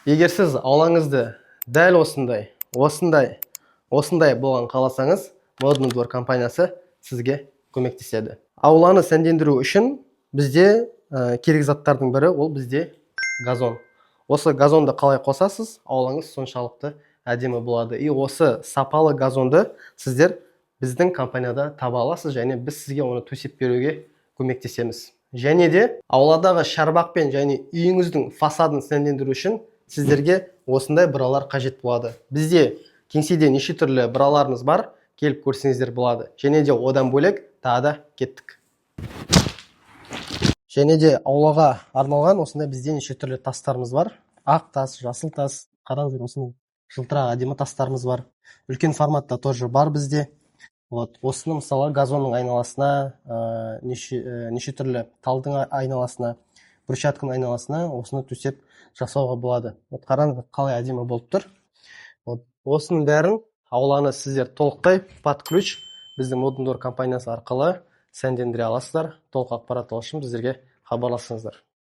Егер сіз аулаңызды дәл осындай болған қаласаңыз, Модный двор компаниясы сізге көмектеседі. Ауланы сәндендіру үшін бізде керек заттардың бірі ол бізде газон. Осы газонды қалай қосасыз, аулаңыз соншалықты әдемі болады. И осы сапалы газонды сіздер біздің компанияда таба аласыз, және біз сізге оны төсеп беруге көмектесеміз. Және де ауладағы шарбақпен және үйіңіздің фасадын сәндендіру үшін сіздерге осындай бұралар қажет болады. Бізде кеңседе неше түрлі бұраларымыз бар, келіп көрсеңіздер болады. Және де одан бөлек тағы да кеттік. Және де аулаға арналған осындай бізде неше түрлі тастарымыз бар. Ақ тас, жасыл тас, қараңыздар, осының жылтырақ әдемі тастарымыз бар. Үлкен форматта тоже бар бізде. Осыны мысалы газонның айналасына, неше түрлі талдың айналасына, брусчатканың айналасына осыны төсеп жасауға болады. Қараңыздар, қалай әдемі болып тұр. Осының бәрін ауланы сіздер толықтай под ключ біздің Модный двор компаниясы арқылы сәндендіре аласыздар. Толық ақпарат алу үшін біздерге хабарласыңыздар.